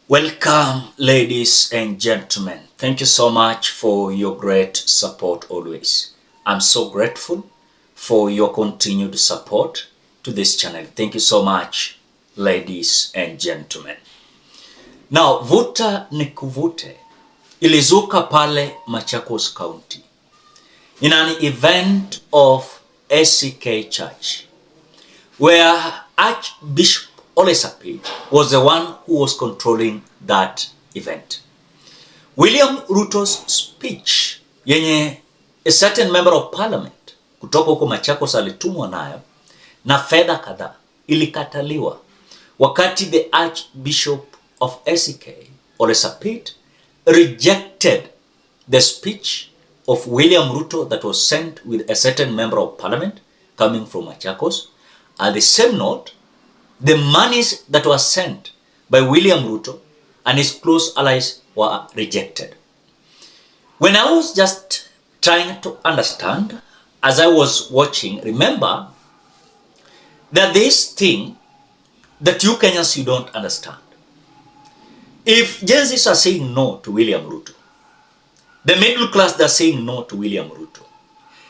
Welcome, ladies and gentlemen. Thank you so much for your great support always. I'm so grateful for your continued support to this channel. Thank you so much, ladies and gentlemen. Now, vuta nikuvute ilizuka pale Machakos County in an event of SCK Church where Archbishop Olesapi was the one who was controlling that event. William Ruto's speech yenye a certain member of parliament kutoka huko Machakos alitumwa nayo na fedha kadhaa ilikataliwa wakati the Archbishop of SCK Olesapi rejected the speech of William Ruto that was sent with a certain member of parliament coming from Machakos. At the same note, the monies that were sent by William Ruto and his close allies were rejected. When I was just trying to understand, as I was watching, remember that this thing that you Kenyans, you don't understand. If Gen Zs are saying no to William Ruto, the middle class, they're saying no to William Ruto,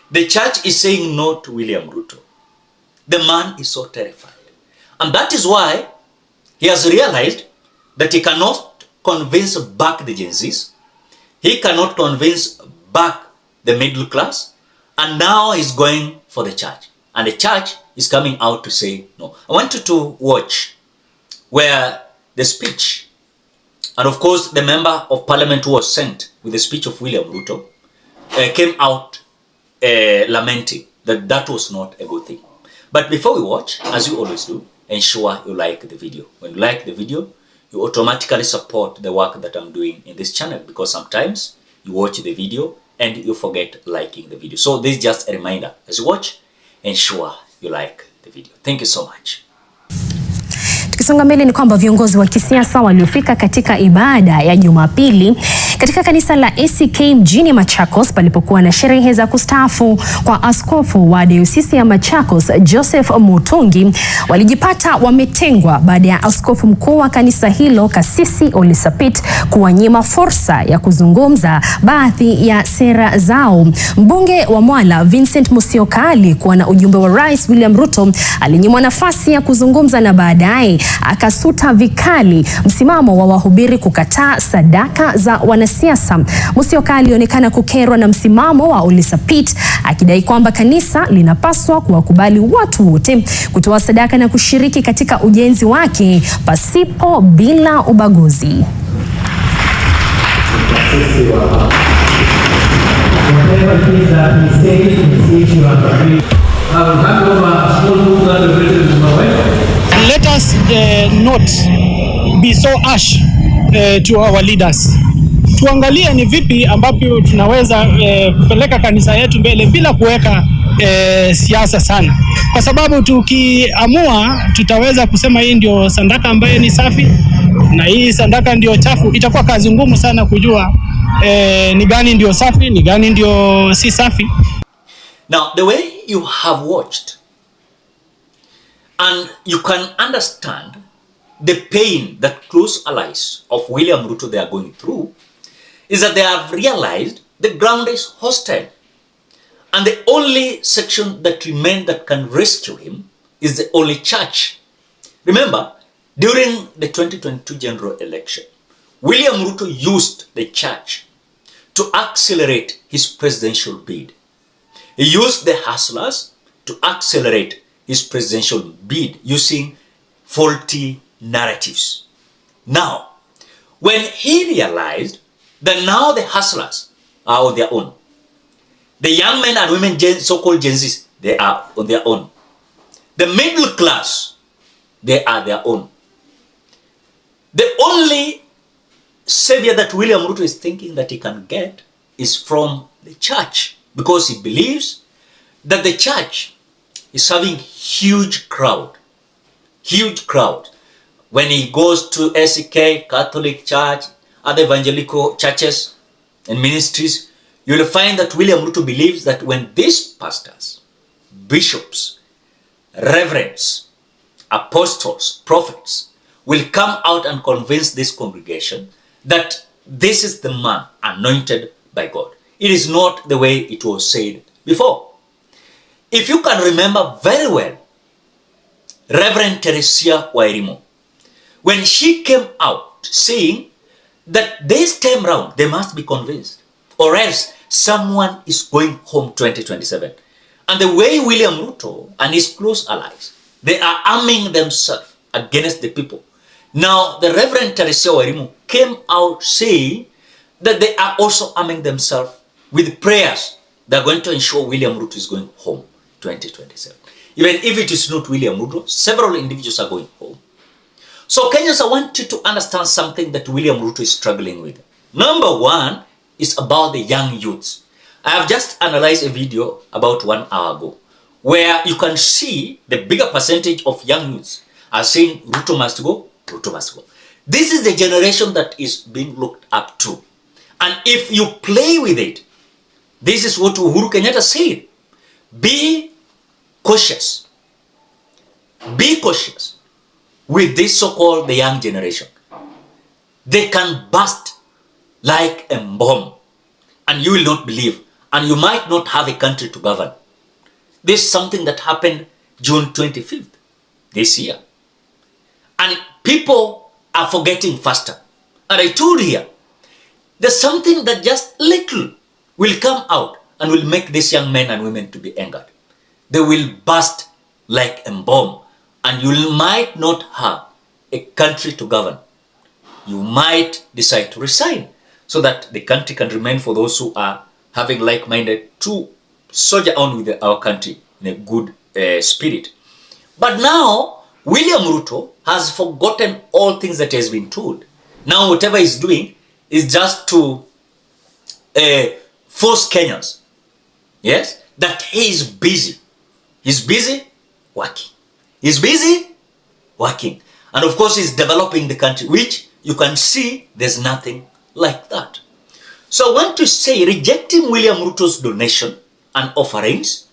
the church is saying no to William Ruto, the man is so terrified. And that is why he has realized that he cannot convince back the Gen Zs, he cannot convince back the middle class, and now he's going for the church. And the church is coming out to say no. I want you to watch where the speech, and of course the member of parliament who was sent with the speech of William Ruto came out lamenting that that was not a good thing. But before we watch, as you always do, ensure you like the video. When you like the video, you automatically support the work that I'm doing in this channel, because sometimes you watch the video and you forget liking the video. So this is just a reminder. As you watch, ensure you like the video. Thank you so much. Tukisonga mbele ni kwamba viongozi wa kisiasa waliofika katika ibada ya Jumapili katika kanisa la ACK mjini Machakos palipokuwa na sherehe za kustaafu kwa askofu wa diocese ya Machakos Joseph Mutungi walijipata wametengwa baada ya askofu mkuu wa kanisa hilo Kasisi Olisapit kuwanyima fursa ya kuzungumza baadhi ya sera zao. Mbunge wa Mwala Vincent Musyoka alikuwa na ujumbe wa Rais William Ruto alinyimwa nafasi ya kuzungumza na baadaye akasuta vikali msimamo wa wahubiri kukataa sadaka za wanasiasa. Musyoka alionekana kukerwa na msimamo wa Olisapit akidai kwamba kanisa linapaswa kuwakubali watu wote kutoa sadaka na kushiriki katika ujenzi wake pasipo bila ubaguzi. Let us not be so harsh to our leaders. Tuangalie ni vipi ambapo tunaweza kupeleka kanisa yetu mbele bila kuweka siasa sana, kwa sababu tukiamua tutaweza kusema hii ndio sadaka ambayo ni safi na hii sadaka ndio chafu. Itakuwa kazi ngumu sana kujua ni gani ndio safi, ni gani ndio si safi. Now, the way you have watched and you can understand the pain that close allies of William Ruto they are going through is that they have realized the ground is hostile, and the only section that remains that can rescue him is the only church. Remember, during the 2022 general election, William Ruto used the church to accelerate his presidential bid. He used the hustlers to accelerate his presidential bid using faulty narratives. Now, when he realized that now the hustlers are on their own, the young men and women, so-called Gen Zs, they are on their own. The middle class, they are their own. The only savior that William Ruto is thinking that he can get is from the church, because he believes that the church is having huge crowd. When he goes to SCK, Catholic Church, other evangelical churches and ministries, you will find that William Ruto believes that when these pastors, bishops, reverends, apostles, prophets, will come out and convince this congregation that this is the man anointed by God. It is not the way it was said before. If you can remember very well, Reverend Teresia Wairimu, when she came out saying that this time round they must be convinced, or else someone is going home 2027. And the way William Ruto and his close allies, they are arming themselves against the people. Now, the Reverend Teresia Wairimu came out saying that they are also arming themselves with prayers that are going to ensure William Ruto is going home 2027. Even if it is not William Ruto, several individuals are going home. So Kenyans, I want you to understand something that William Ruto is struggling with. Number one is about the young youths. I have just analyzed a video about 1 hour ago where you can see the bigger percentage of young youths are saying Ruto must go, Ruto must go. This is the generation that is being looked up to. And if you play with it, this is what Uhuru Kenyatta said. Be cautious. Be cautious with this so-called the young generation. They can burst like a bomb and you will not believe, and you might not have a country to govern. This is something that happened June 25th this year. And people are forgetting faster. And I told you here, there's something that just little will come out and will make these young men and women to be angered. They will burst like a bomb, and you might not have a country to govern. You might decide to resign so that the country can remain for those who are having like-minded to soldier on with our country in a good spirit. But now, William Ruto has forgotten all things that he has been told. Now, whatever he's doing is just to force Kenyans, yes, that he is busy. He's busy working. He's busy working. And of course, he's developing the country, which you can see there's nothing like that. So I want to say, rejecting William Ruto's donation and offerings,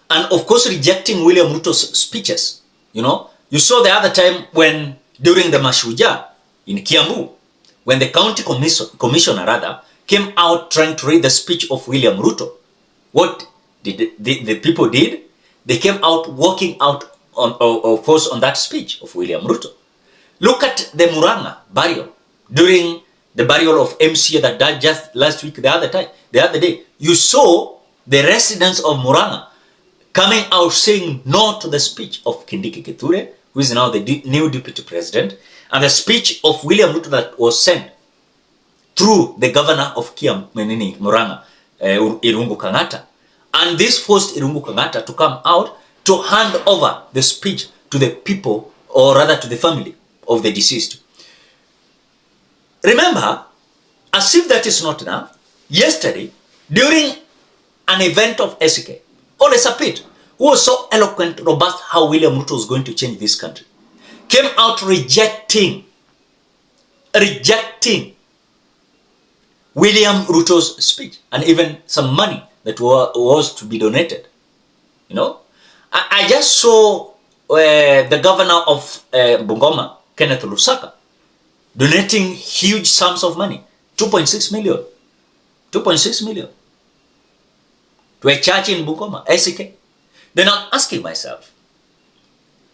and of course rejecting William Ruto's speeches. You saw the other time when, during the Mashujaa in Kiambu, when the county commissioner came out trying to read the speech of William Ruto. What did the people did? They came out walking out of course on that speech of William Ruto. Look at the Murang'a burial during the burial of MCA that died just last week, the other day. You saw the residents of Murang'a coming out saying no to the speech of Kindiki Kithure, who is now the new deputy president, and the speech of William Ruto that was sent through the governor of Murang'a, Irungu Kang'ata. And this forced Irungu Kang'ata to come out to hand over the speech to the people, or rather to the family of the deceased. Remember, as if that is not enough, yesterday, during an event of SK, Ole Sapit, who was so eloquent, robust, how William Ruto was going to change this country, came out rejecting William Ruto's speech, and even some money that was to be donated. I just saw the governor of Bungoma, Kenneth Lusaka, donating huge sums of money, 2.6 million to a church in Bungoma, SK. Then I'm asking myself,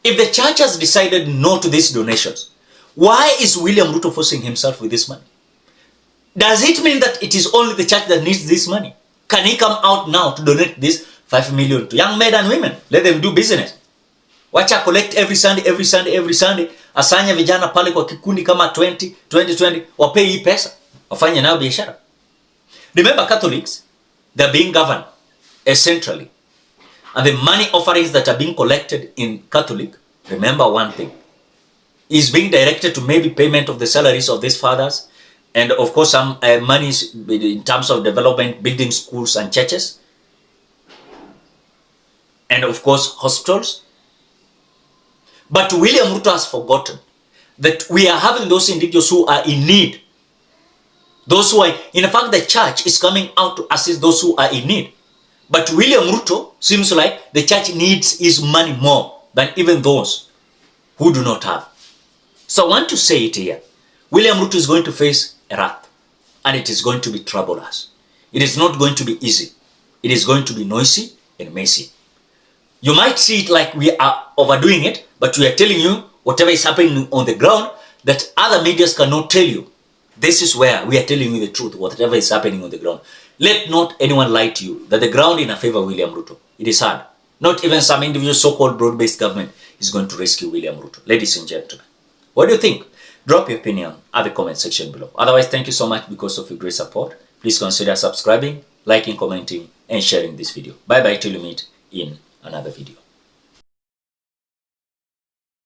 if the church has decided no to these donations, why is William Ruto forcing himself with this money? Does it mean that it is only the church that needs this money? Can he come out now to donate this 5 million to young men and women? Let them do business. Wacha collect every Sunday. Asanya vijana pale kwa kikundi kama 20, wapei hii pesa. Wafanye nao biashara. Remember, Catholics, they're being governed centrally. And the money offerings that are being collected in Catholic, remember one thing, is being directed to maybe payment of the salaries of these fathers, and of course some monies in terms of development, building schools and churches, and of course hospitals. But William Ruto has forgotten that we are having those individuals who are in need. Those who are, in fact, the church is coming out to assist those who are in need. But William Ruto seems like the church needs his money more than even those who do not have. So I want to say it here. William Ruto is going to face a wrath, and it is going to be troublous. It is not going to be easy. It is going to be noisy and messy. You might see it like we are overdoing it, but we are telling you whatever is happening on the ground that other medias cannot tell you. This is where we are telling you the truth, whatever is happening on the ground. Let not anyone lie to you that the ground in a favor of William Ruto. It is hard. Not even some individual so-called broad-based government is going to rescue William Ruto. Ladies and gentlemen, what do you think? Drop your opinion at the comment section below. Otherwise, thank you so much because of your great support. Please consider subscribing, liking, commenting, and sharing this video. Bye-bye till you meet in another video.